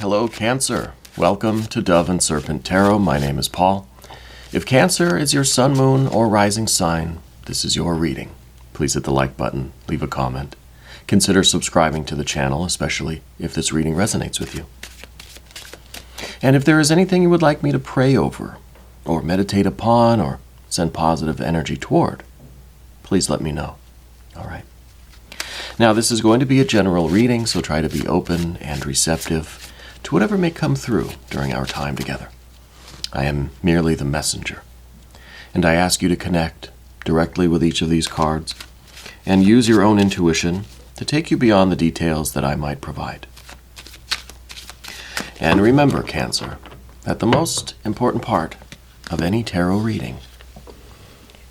Hello, Cancer. Welcome to Dove and Serpent Tarot. My name is Paul. If Cancer is your sun, moon, or rising sign, this is your reading. Please hit the like button, leave a comment. Consider subscribing to the channel, especially if this reading resonates with you. And if there is anything you would like me to pray over, or meditate upon, or send positive energy toward, please let me know. All right. Now, this is going to be a general reading, so try to be open and receptive to whatever may come through during our time together. I am merely the messenger, and I ask you to connect directly with each of these cards and use your own intuition to take you beyond the details that I might provide. And remember, Cancer, that the most important part of any tarot reading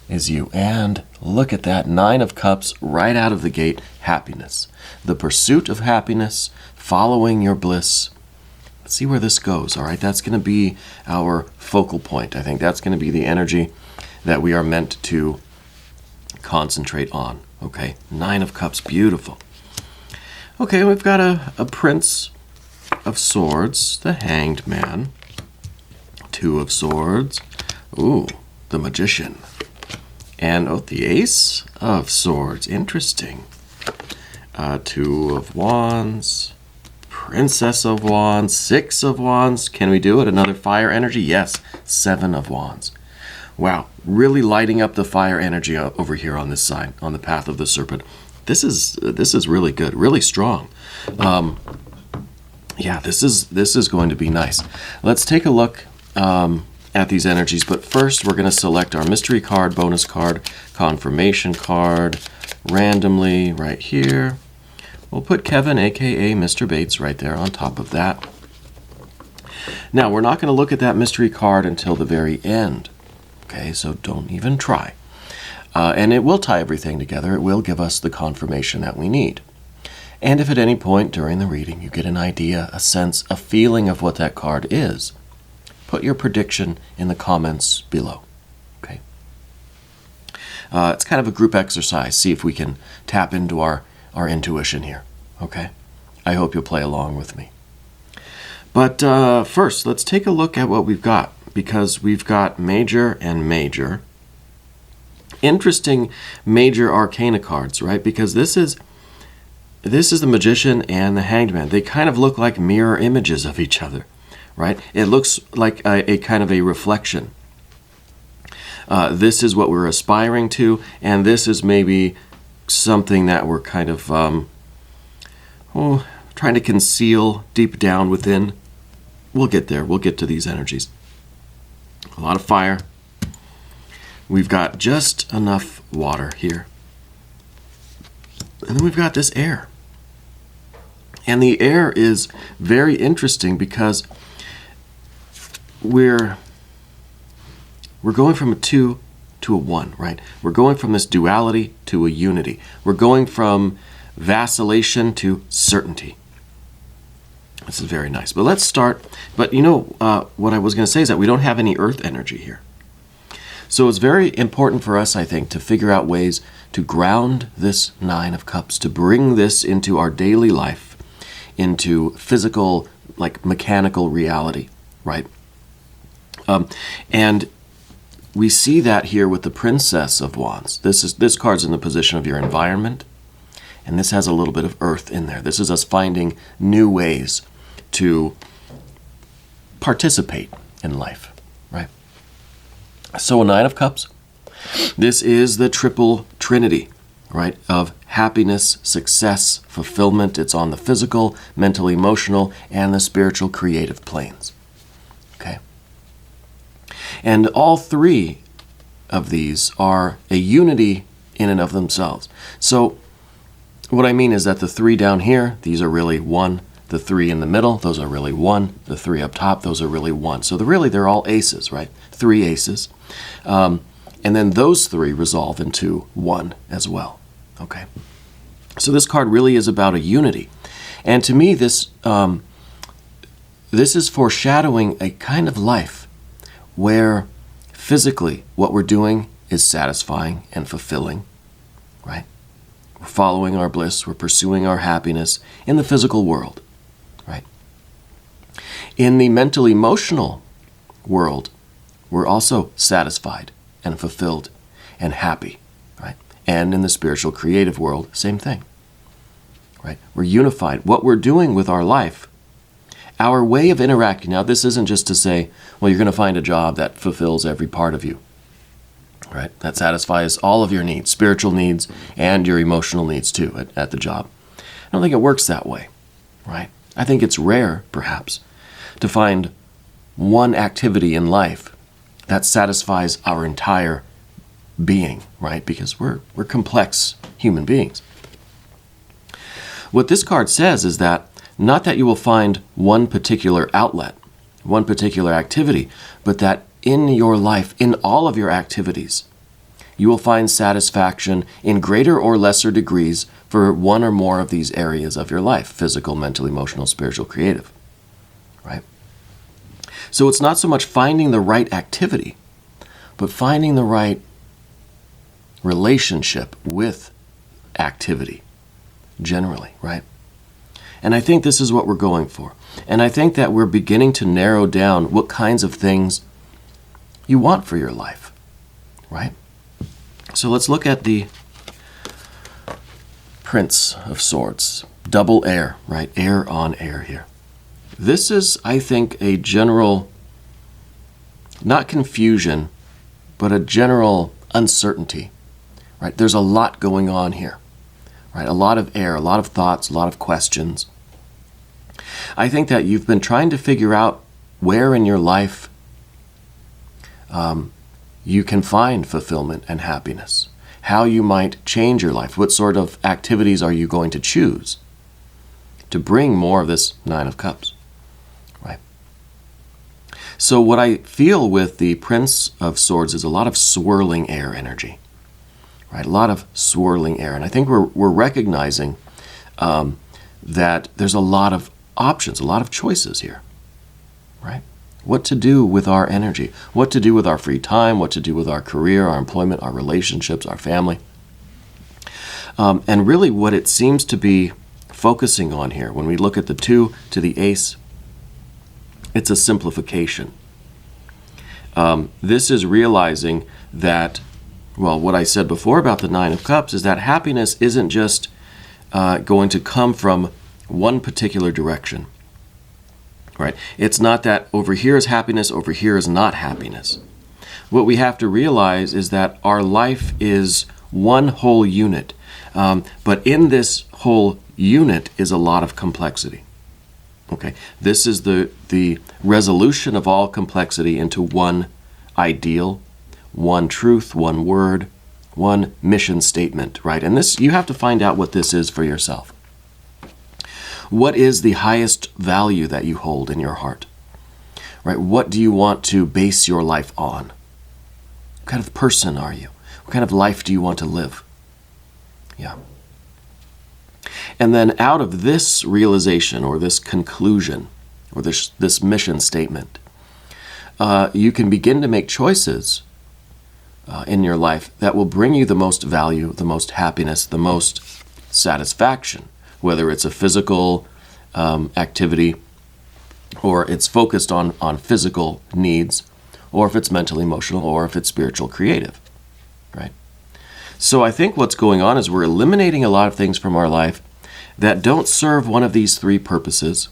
is you. And look at that, 9 of Cups right out of the gate. Happiness. The pursuit of happiness, following your bliss. Let's see where this goes, all right? That's going to be our focal point. I think that's going to be the energy that we are meant to concentrate on, okay? 9 of Cups, beautiful. Okay, we've got a Prince of Swords, the Hanged Man. 2 of Swords. Ooh, the Magician. And the Ace of Swords, interesting. 2 of Wands, Princess of Wands, 6 of Wands. Can we do it? Another fire energy? Yes, 7 of Wands. Wow, really lighting up the fire energy over here on this side, on the path of the serpent. This is really good, really strong. Yeah, this is going to be nice. Let's take a look at these energies, but first we're going to select our mystery card, bonus card, confirmation card, randomly right here. We'll put Kevin, aka Mr. Bates, right there on top of that. Now, we're not going to look at that mystery card until the very end, okay, so don't even try. And it will tie everything together. It will give us the confirmation that we need. And if at any point during the reading you get an idea, a sense, a feeling of what that card is, put your prediction in the comments below, okay? It's kind of a group exercise. See if we can tap into our intuition here, okay? I hope you'll play along with me. But first, let's take a look at what we've got, because we've got major and major. Interesting major arcana cards, right? Because this is the Magician and the Hanged Man. They kind of look like mirror images of each other. Right? It looks like a kind of a reflection. This is what we're aspiring to, and this is maybe something that we're kind of trying to conceal deep down within. We'll get there. We'll get to these energies. A lot of fire. We've got just enough water here. And then we've got this air. And the air is very interesting because we're going from a 2 to a 1, right? We're going from this duality to a unity. We're going from vacillation to certainty. This is very nice. But let's start. But you know, what I was going to say is that we don't have any earth energy here. So it's very important for us, I think, to figure out ways to ground this 9 of Cups, to bring this into our daily life, into physical, like mechanical reality, right? And we see that here with the Princess of Wands. This card's in the position of your environment, and this has a little bit of earth in there. This is us finding new ways to participate in life, right? So a 9 of Cups, this is the triple trinity, right, of happiness, success, fulfillment. It's on the physical, mental, emotional, and the spiritual creative planes, okay? And all 3 of these are a unity in and of themselves. So what I mean is that the 3 down here, these are really 1. The 3 in the middle, those are really 1. The 3 up top, those are really 1. So they're all aces, right? 3 aces. And then those 3 resolve into 1 as well, okay? So this card really is about a unity. And to me, this is foreshadowing a kind of life where physically what we're doing is satisfying and fulfilling, right? We're following our bliss, we're pursuing our happiness in the physical world, right? In the mental emotional world, we're also satisfied and fulfilled and happy, right? And in the spiritual creative world, same thing, right? We're unified. What we're doing with our life, our way of interacting. Now, this isn't just to say, well, you're going to find a job that fulfills every part of you, right? That satisfies all of your needs, spiritual needs and your emotional needs too at the job. I don't think it works that way, right? I think it's rare, perhaps, to find one activity in life that satisfies our entire being, right? Because we're complex human beings. What this card says is that not that you will find one particular outlet, one particular activity, but that in your life, in all of your activities, you will find satisfaction in greater or lesser degrees for one or more of these areas of your life: physical, mental, emotional, spiritual, creative, right? So it's not so much finding the right activity, but finding the right relationship with activity generally, right? And I think this is what we're going for. And I think that we're beginning to narrow down what kinds of things you want for your life, right? So let's look at the Prince of Swords. Double air, right? Air on air here. This is, I think, a general, not confusion, but a general uncertainty, right? There's a lot going on here, right? A lot of air, a lot of thoughts, a lot of questions. I think that you've been trying to figure out where in your life you can find fulfillment and happiness, how you might change your life, what sort of activities are you going to choose to bring more of this Nine of Cups, right? So what I feel with the Prince of Swords is a lot of swirling air energy, right? A lot of swirling air. And I think we're recognizing that there's a lot of options, a lot of choices here, right? What to do with our energy, what to do with our free time, what to do with our career, our employment, our relationships, our family. And really what it seems to be focusing on here, when we look at the 2 to the Ace, it's a simplification. This is realizing that, well, what I said before about the Nine of Cups is that happiness isn't just going to come from one particular direction, right? It's not that over here is happiness, over here is not happiness. What we have to realize is that our life is one whole unit, but in this whole unit is a lot of complexity. Okay, this is the resolution of all complexity into one ideal, one truth, one word, one mission statement, right? And this, you have to find out what this is for yourself. What is the highest value that you hold in your heart, right? What do you want to base your life on? What kind of person are you? What kind of life do you want to live? Yeah. And then out of this realization or this conclusion or this mission statement, you can begin to make choices in your life that will bring you the most value, the most happiness, the most satisfaction, whether it's a physical activity or it's focused on physical needs, or if it's mental, emotional, or if it's spiritual, creative, right? So I think what's going on is we're eliminating a lot of things from our life that don't serve one of these 3 purposes: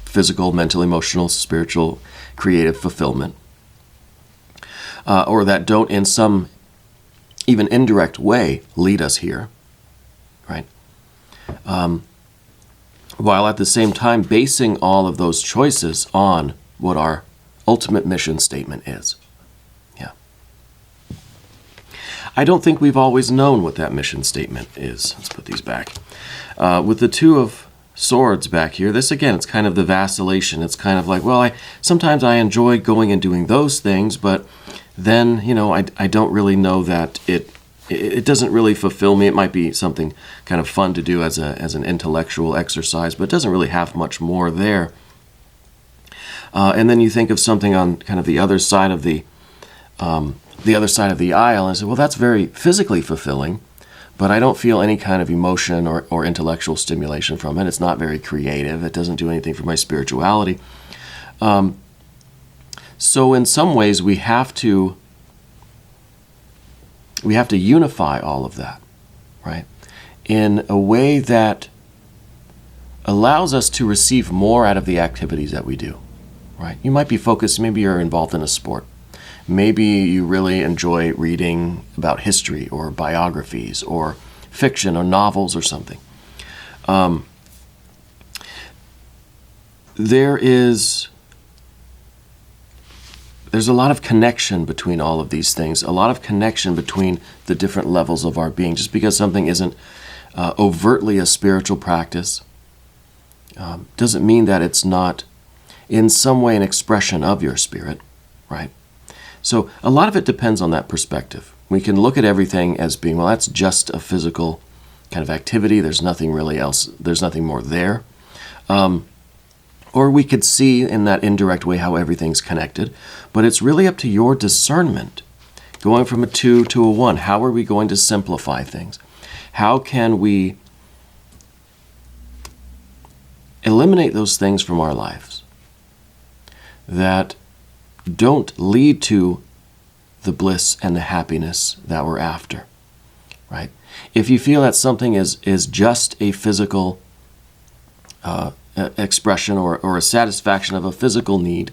physical, mental, emotional, spiritual, creative fulfillment, or that don't in some even indirect way lead us here, right? While at the same time basing all of those choices on what our ultimate mission statement is. Yeah. I don't think we've always known what that mission statement is. Let's put these back. With the 2 of Swords back here, this again, it's kind of the vacillation. It's kind of like, well, sometimes I enjoy going and doing those things, but then, I don't really know that it doesn't really fulfill me. It might be something kind of fun to do as an intellectual exercise, but it doesn't really have much more there. And then you think of something on kind of the other side of the other side of the aisle, and say, well, that's very physically fulfilling, but I don't feel any kind of emotion or intellectual stimulation from it. It's not very creative. It doesn't do anything for my spirituality. So in some ways, we have to unify all of that, right, in a way that allows us to receive more out of the activities that we do, right? You might be focused, maybe you're involved in a sport. Maybe you really enjoy reading about history or biographies or fiction or novels or something. There's a lot of connection between all of these things, a lot of connection between the different levels of our being. Just because something isn't overtly a spiritual practice doesn't mean that it's not in some way an expression of your spirit, right? So a lot of it depends on that perspective. We can look at everything as being, well, that's just a physical kind of activity. There's nothing really else. There's nothing more there. Or we could see in that indirect way how everything's connected. But it's really up to your discernment. Going from a 2 to a 1, how are we going to simplify things? How can we eliminate those things from our lives that don't lead to the bliss and the happiness that we're after, right? If you feel that something is just a physical expression or a satisfaction of a physical need,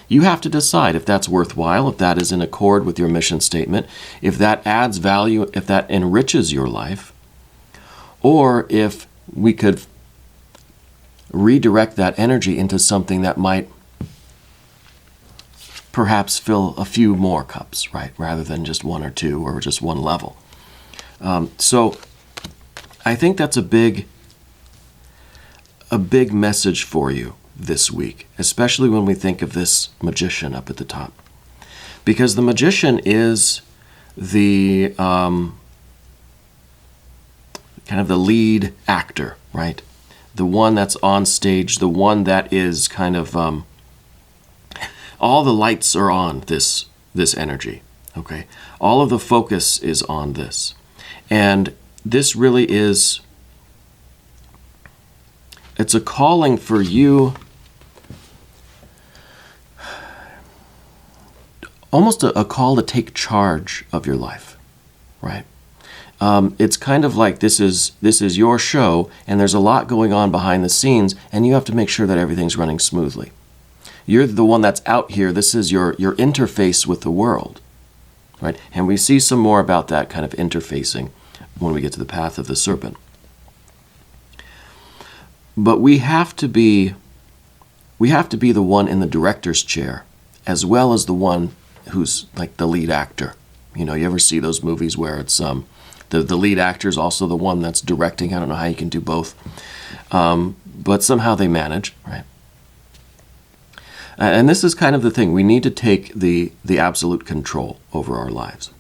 you have to decide if that's worthwhile, if that is in accord with your mission statement, if that adds value, if that enriches your life, or if we could redirect that energy into something that might perhaps fill a few more cups, right, rather than just 1 or 2 or just one level. So I think that's a big message for you this week, especially when we think of this magician up at the top. Because the magician is the kind of the lead actor, right? The one that's on stage, the one that is kind of all the lights are on this energy, okay? All of the focus is on this. And this really is, it's a calling for you, almost a call to take charge of your life, right? It's kind of like this is your show, and there's a lot going on behind the scenes, and you have to make sure that everything's running smoothly. You're the one that's out here. This is your interface with the world, right? And we see some more about that kind of interfacing when we get to the path of the serpent. But we have to be the one in the director's chair, as well as the one who's like the lead actor. You know, you ever see those movies where it's the lead actor is also the one that's directing? I don't know how you can do both, but somehow they manage, right? And this is kind of the thing. We need to take the absolute control over our lives.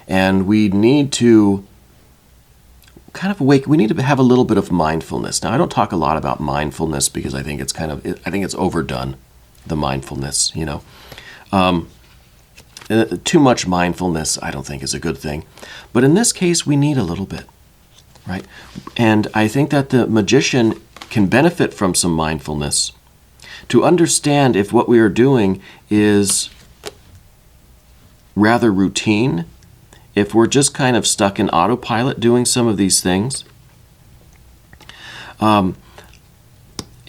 And we need to kind of we need to have a little bit of mindfulness. Now, I don't talk a lot about mindfulness because I think it's overdone, the mindfulness, you know. Too much mindfulness, I don't think, is a good thing. But in this case, we need a little bit, right? And I think that the magician can benefit from some mindfulness to understand if what we are doing is rather routine, if we're just kind of stuck in autopilot doing some of these things. And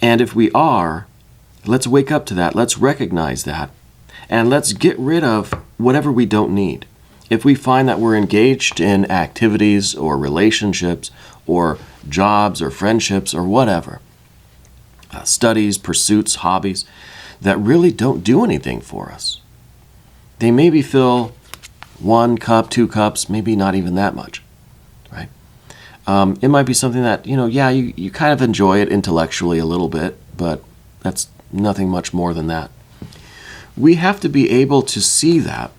if we are, let's wake up to that. Let's recognize that. And let's get rid of whatever we don't need. If we find that we're engaged in activities or relationships or jobs or friendships or whatever, studies, pursuits, hobbies, that really don't do anything for us. They maybe fill 1 cup, 2 cups, maybe not even that much, right? It might be something that, you kind of enjoy it intellectually a little bit, but that's nothing much more than that. We have to be able to see that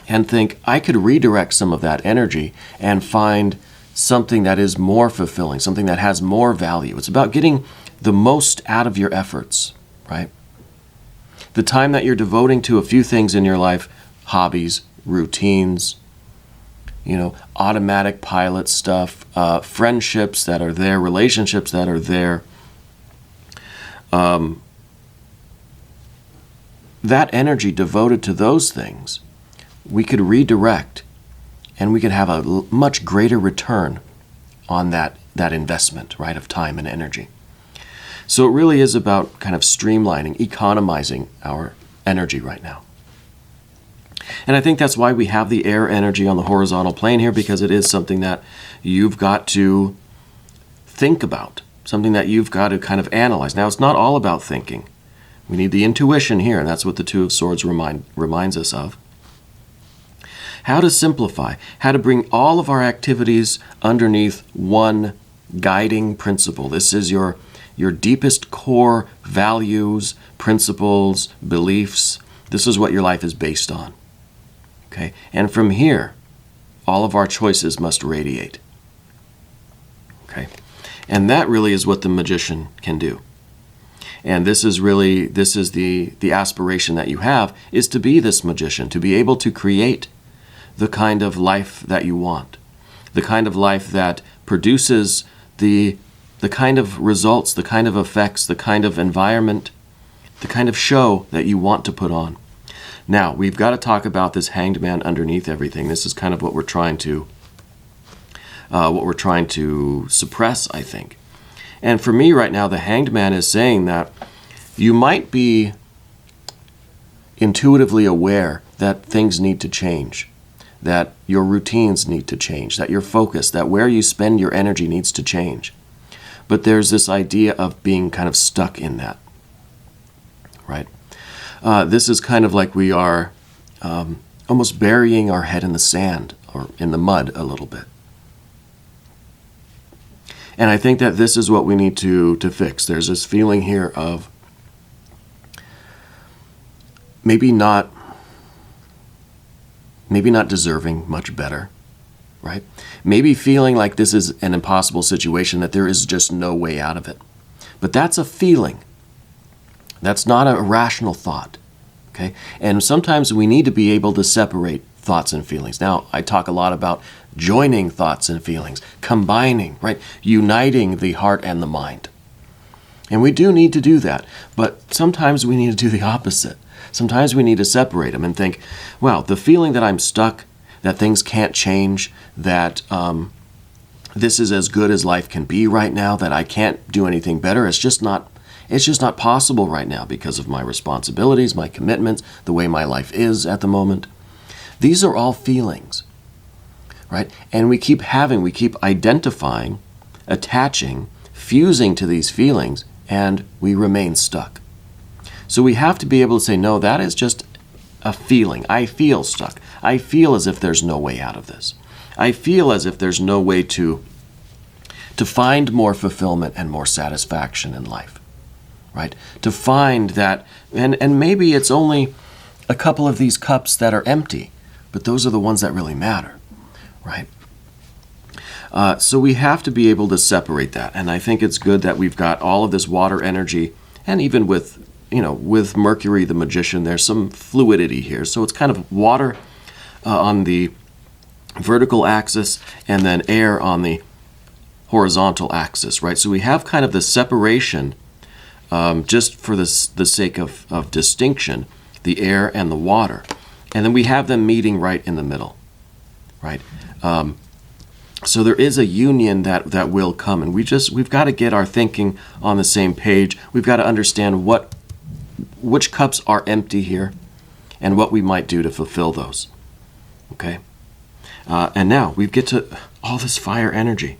and think, I could redirect some of that energy and find something that is more fulfilling, something that has more value. It's about getting the most out of your efforts, right? The time that you're devoting to a few things in your life, hobbies, routines, automatic pilot stuff, friendships that are there, relationships that are there, that energy devoted to those things, we could redirect and we could have a much greater return on that investment, right, of time and energy. So it really is about kind of streamlining, economizing our energy right now. And I think that's why we have the air energy on the horizontal plane here, because it is something that you've got to think about, something that you've got to kind of analyze. Now, it's not all about thinking. We need the intuition here, and that's what the Two of Swords reminds us of. How to simplify, how to bring all of our activities underneath one guiding principle. This is your deepest core values, principles, beliefs. This is what your life is based on. Okay? And from here, all of our choices must radiate. Okay? And that really is what the magician can do. And this is the aspiration that you have, is to be this magician, to be able to create the kind of life that you want, the kind of life that produces the kind of results, the kind of effects, the kind of environment, the kind of show that you want to put on. Now, we've got to talk about this Hanged Man underneath everything. This is kind of what we're trying to suppress, I think. And for me right now, the Hanged Man is saying that you might be intuitively aware that things need to change, that your routines need to change, that your focus, that where you spend your energy needs to change. But there's this idea of being kind of stuck in that, right? This is kind of like we are almost burying our head in the sand or in the mud a little bit. And I think that this is what we need to fix. There's this feeling here of maybe not deserving much better, right? Maybe feeling like this is an impossible situation, that there is just no way out of it. But that's a feeling. That's not a rational thought, okay? And sometimes we need to be able to separate thoughts and feelings. Now, I talk a lot about joining thoughts and feelings, combining, right? Uniting the heart and the mind. And we do need to do that, but sometimes we need to do the opposite. Sometimes we need to separate them and think, well, the feeling that I'm stuck, that things can't change, that this is as good as life can be right now, that I can't do anything better, it's just not possible right now because of my responsibilities, my commitments, the way my life is at the moment. These are all feelings, right? And we keep identifying, attaching, fusing to these feelings, and we remain stuck. So we have to be able to say, no, that is just a feeling. I feel stuck. I feel as if there's no way out of this. I feel as if there's no way to find more fulfillment and more satisfaction in life, right? To find that, and maybe it's only a couple of these cups that are empty, but those are the ones that really matter, right? So we have to be able to separate that. And I think it's good that we've got all of this water energy, and even with Mercury, the magician, there's some fluidity here. So it's kind of water on the vertical axis and then air on the horizontal axis, right? So we have kind of the separation, just for the sake of distinction, the air and the water. And then we have them meeting right in the middle, right? So there is a union that will come, and we've got to get our thinking on the same page. We've got to understand which cups are empty here and what we might do to fulfill those, okay? And now we get to all this fire energy.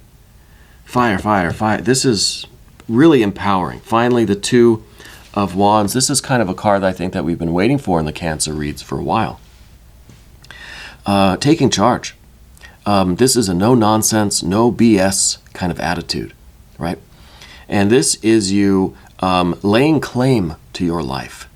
Fire, fire, fire. This is really empowering. Finally, the Two of Wands. This is kind of a card that I think that we've been waiting for in the Cancer reads for a while. Taking charge. This is a no-nonsense, no BS kind of attitude, right? And this is you laying claim to your life,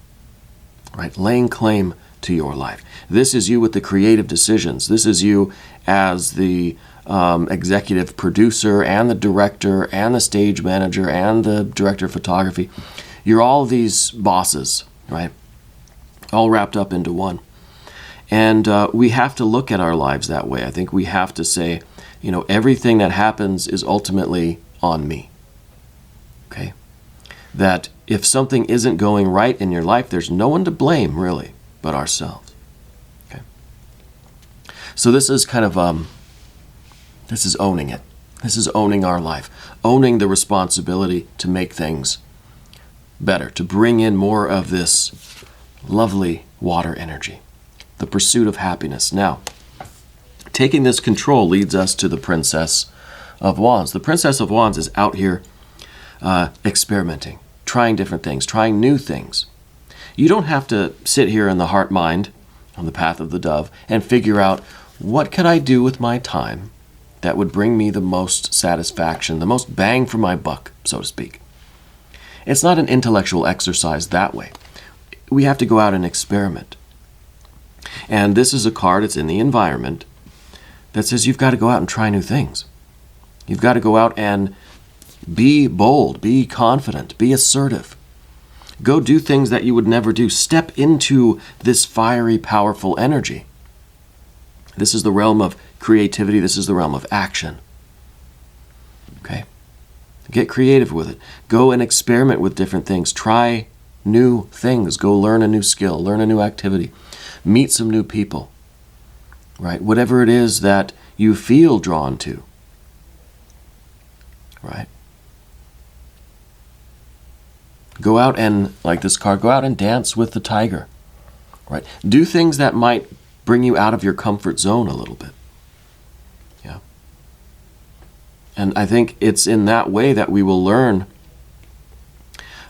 right? Laying claim to your life. This is you with the creative decisions. This is you as the executive producer and the director and the stage manager and the director of photography. You're all these bosses, right? All wrapped up into one. And we have to look at our lives that way. I think we have to say, everything that happens is ultimately on me. Okay? that if something isn't going right in your life, there's no one to blame, really, but ourselves. Okay. So this is kind of, this is owning it. This is owning our life, owning the responsibility to make things better, to bring in more of this lovely water energy, the pursuit of happiness. Now, taking this control leads us to the Princess of Wands. The Princess of Wands is out here experimenting, trying different things, trying new things. You don't have to sit here in the heart-mind, on the path of the dove, and figure out, what could I do with my time that would bring me the most satisfaction, the most bang for my buck, so to speak. It's not an intellectual exercise that way. We have to go out and experiment. And this is a card, it's in the environment, that says you've got to go out and try new things. You've got to go out and be bold, be confident, be assertive. Go do things that you would never do. Step into this fiery, powerful energy. This is the realm of creativity. This is the realm of action. Okay? Get creative with it. Go and experiment with different things. Try new things. Go learn a new skill. Learn a new activity. Meet some new people. Right? Whatever it is that you feel drawn to. Right? Go out and, like this card, go out and dance with the tiger. Right? Do things that might bring you out of your comfort zone a little bit. Yeah. And I think it's in that way that we will learn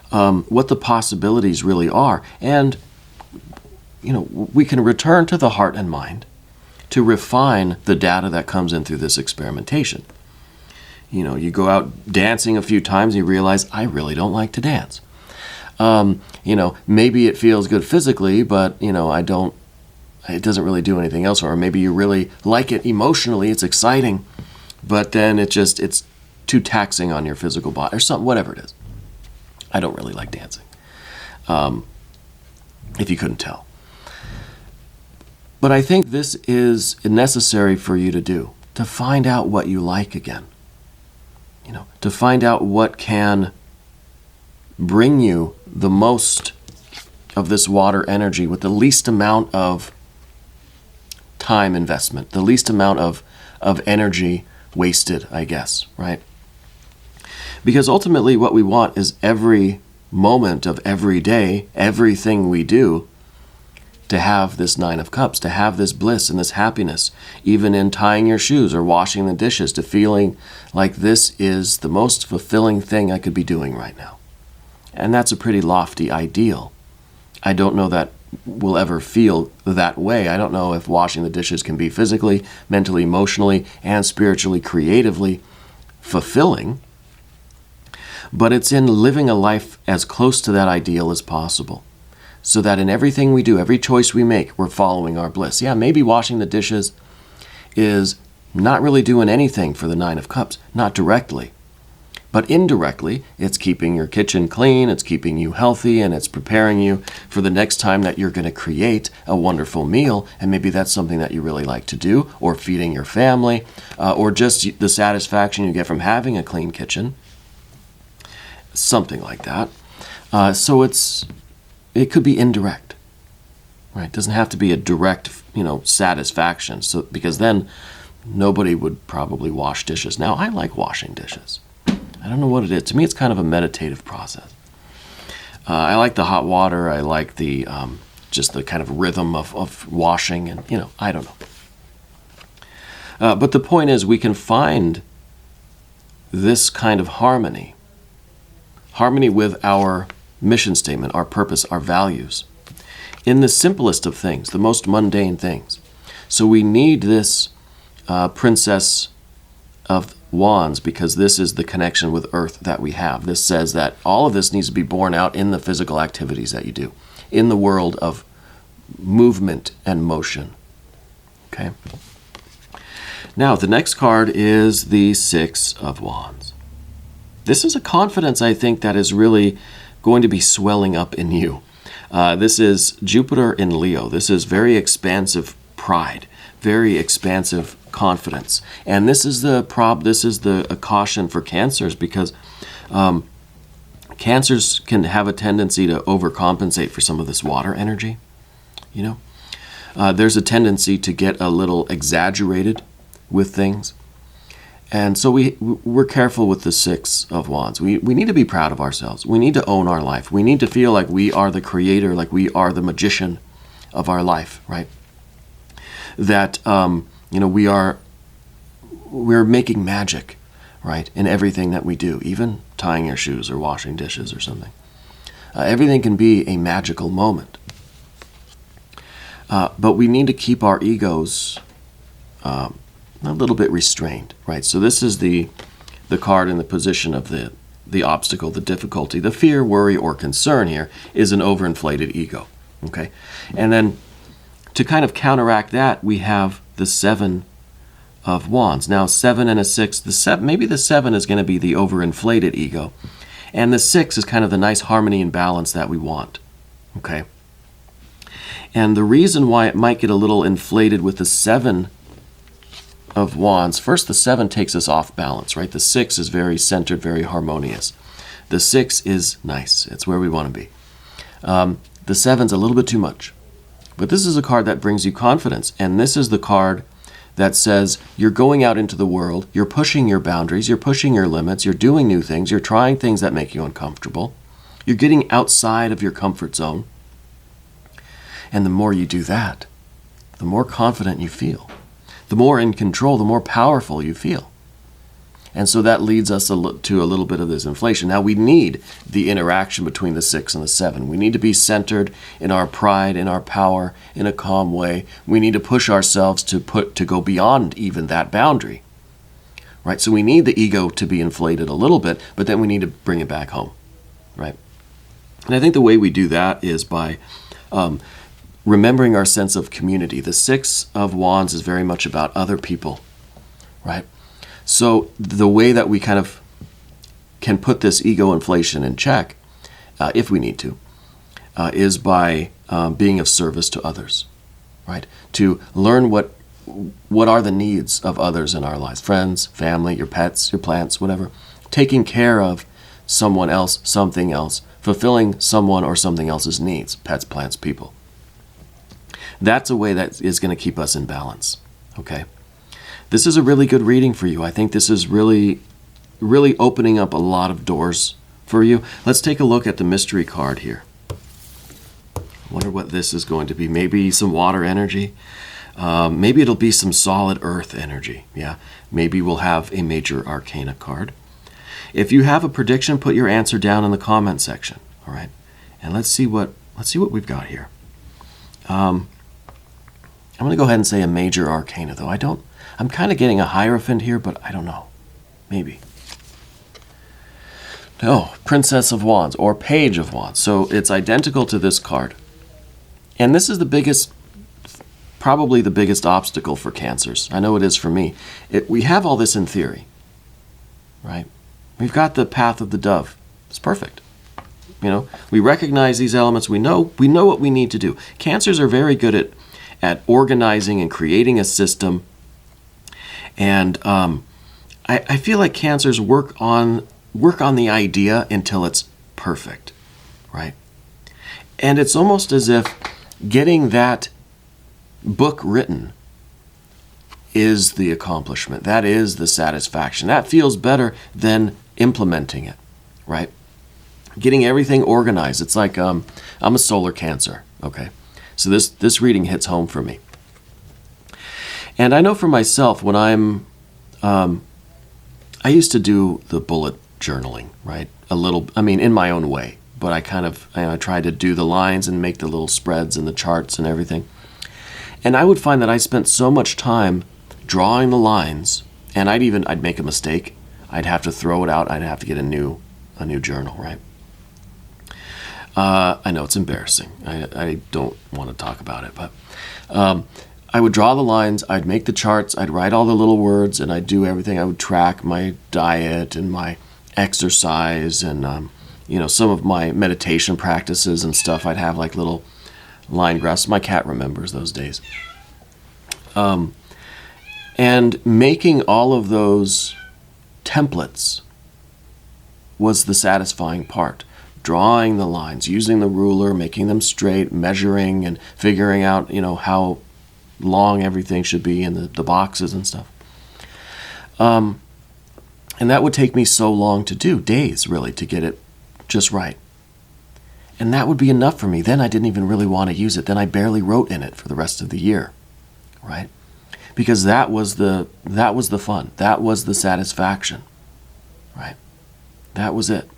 what the possibilities really are. And, we can return to the heart and mind to refine the data that comes in through this experimentation. You go out dancing a few times and you realize, I really don't like to dance. Maybe it feels good physically, but, it doesn't really do anything else. Or maybe you really like it emotionally, it's exciting, but then it's too taxing on your physical body or something, whatever it is. I don't really like dancing, if you couldn't tell. But I think this is necessary for you to do, to find out what you like again. To find out what can bring you the most of this water energy with the least amount of time investment, the least amount of energy wasted, I guess, right? Because ultimately what we want is every moment of every day, everything we do, to have this Nine of Cups, to have this bliss and this happiness, even in tying your shoes or washing the dishes, to feeling like this is the most fulfilling thing I could be doing right now. And that's a pretty lofty ideal. I don't know that we'll ever feel that way. I don't know if washing the dishes can be physically, mentally, emotionally, and spiritually, creatively fulfilling. But it's in living a life as close to that ideal as possible, so that in everything we do, every choice we make, we're following our bliss. Yeah, maybe washing the dishes is not really doing anything for the Nine of Cups, not directly. But indirectly, it's keeping your kitchen clean, it's keeping you healthy, and it's preparing you for the next time that you're going to create a wonderful meal. And maybe that's something that you really like to do, or feeding your family, or just the satisfaction you get from having a clean kitchen. Something like that. So it could be indirect, right? It doesn't have to be a direct, satisfaction. So because then nobody would probably wash dishes. Now, I like washing dishes. I don't know what it is. To me, it's kind of a meditative process. I like the hot water. I like the just the kind of rhythm of washing, and I don't know. But the point is, we can find this kind of harmony with our mission statement, our purpose, our values, in the simplest of things, the most mundane things. So we need this Princess of Wands, because this is the connection with Earth that we have. This says that all of this needs to be borne out in the physical activities that you do, in the world of movement and motion. Okay? Now, the next card is the Six of Wands. This is a confidence, I think, that is really going to be swelling up in you. This is Jupiter in Leo. This is very expansive pride, very expansive confidence. And this is a caution for Cancers, because Cancers can have a tendency to overcompensate for some of this water energy, you know. There's a tendency to get a little exaggerated with things. And so we're careful with the Six of Wands. We need to be proud of ourselves. We need to own our life. We need to feel like we are the creator, like we are the magician of our life, right? That, you know, we're making magic, right, in everything that we do, even tying your shoes or washing dishes or something. Everything can be a magical moment. But we need to keep our egos a little bit restrained, right? So this is the card in the position of the obstacle, the difficulty. The fear, worry, or concern here is an overinflated ego, okay? And then to kind of counteract that, we have the Seven of Wands. Now, 7 and a 6, maybe the 7 is going to be the overinflated ego, and the 6 is kind of the nice harmony and balance that we want, okay? And the reason why it might get a little inflated with the 7 of Wands, first, the 7 takes us off balance, right? The 6 is very centered, very harmonious. The 6 is nice. It's where we want to be. The 7's a little bit too much. But this is a card that brings you confidence, and this is the card that says you're going out into the world, you're pushing your boundaries, you're pushing your limits, you're doing new things, you're trying things that make you uncomfortable, you're getting outside of your comfort zone. And the more you do that, the more confident you feel. The more in control, the more powerful you feel. And so that leads us to a little bit of this inflation. Now, we need the interaction between the 6 and the 7. We need to be centered in our pride, in our power, in a calm way. We need to push ourselves to go beyond even that boundary, right? So we need the ego to be inflated a little bit, but then we need to bring it back home, right? And I think the way we do that is by remembering our sense of community. The 6 of Wands is very much about other people, right? So the way that we kind of can put this ego inflation in check, if we need to, is by being of service to others, right? To learn what are the needs of others in our lives, friends, family, your pets, your plants, whatever. Taking care of someone else, something else, fulfilling someone or something else's needs, pets, plants, people. That's a way that is going to keep us in balance, okay? This is a really good reading for you. I think this is really, really opening up a lot of doors for you. Let's take a look at the mystery card here. I wonder what this is going to be. Maybe some water energy. Maybe it'll be some solid earth energy. Yeah, maybe we'll have a major arcana card. If you have a prediction, put your answer down in the comment section. All right, and let's see what we've got here. I'm going to go ahead and say a major arcana, though. I'm kind of getting a Hierophant here, but I don't know. Maybe. No, Princess of Wands or Page of Wands. So it's identical to this card. And this is probably the biggest obstacle for Cancers. I know it is for me. We have all this in theory, right? We've got the path of the dove. It's perfect. You know, we recognize these elements. We know what we need to do. Cancers are very good at organizing and creating a system. And I feel like Cancers work on the idea until it's perfect, right? And it's almost as if getting that book written is the accomplishment. That is the satisfaction. That feels better than implementing it, right? Getting everything organized. It's like I'm a solar Cancer, okay? So this reading hits home for me. And I know for myself, when I used to do the bullet journaling, right? In my own way, but I tried to do the lines and make the little spreads and the charts and everything. And I would find that I spent so much time drawing the lines, and I'd make a mistake. I'd have to throw it out. I'd have to get a new journal, right? I know it's embarrassing. I don't want to talk about it, but I would draw the lines, I'd make the charts, I'd write all the little words, and I'd do everything. I would track my diet and my exercise and, some of my meditation practices and stuff. I'd have like little line graphs. My cat remembers those days. And making all of those templates was the satisfying part. drawing the lines, using the ruler, making them straight, measuring and figuring out, how long everything should be in the boxes and stuff. And that would take me so long to do, days really, to get it just right. And that would be enough for me. Then I didn't even really want to use it. Then I barely wrote in it for the rest of the year, right? Because that was the fun. That was the satisfaction, right? That was it.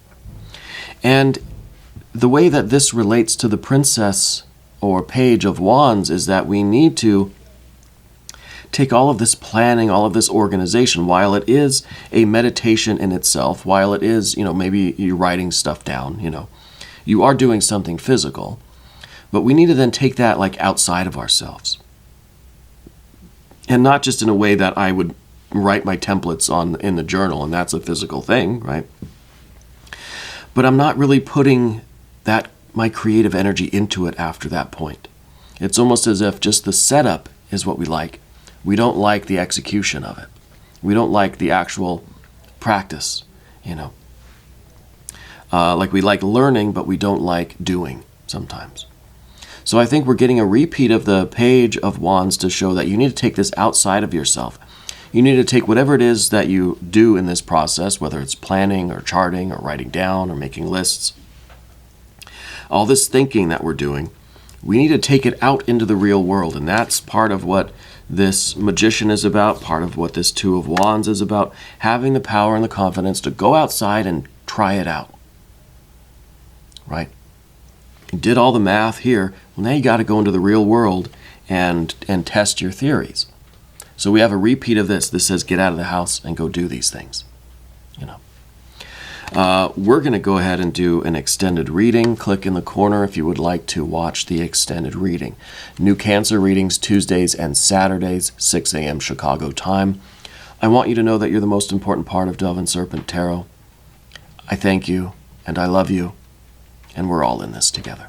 And the way that this relates to the Princess or Page of Wands is that we need to take all of this planning, all of this organization, while it is a meditation in itself, while it is, maybe you're writing stuff down, you are doing something physical, but we need to then take that like outside of ourselves. And not just in a way that I would write my templates in the journal, and that's a physical thing, right? But I'm not really putting my creative energy into it after that point. It's almost as if just the setup is what we like. We don't like the execution of it. We don't like the actual practice, like we like learning, but we don't like doing sometimes. So I think we're getting a repeat of the Page of Wands to show that you need to take this outside of yourself. You need to take whatever it is that you do in this process, whether it's planning or charting or writing down or making lists. All this thinking that we're doing, we need to take it out into the real world. And that's part of what this Magician is about, part of what this Two of Wands is about, having the power and the confidence to go outside and try it out. Right? You did all the math here. Well, now you got to go into the real world and test your theories. So we have a repeat of this. This says get out of the house and go do these things. We're going to go ahead and do an extended reading. Click in the corner if you would like to watch the extended reading. New Cancer readings Tuesdays and Saturdays, 6 a.m. Chicago time. I want you to know that you're the most important part of Dove and Serpent Tarot. I thank you, and I love you, and we're all in this together.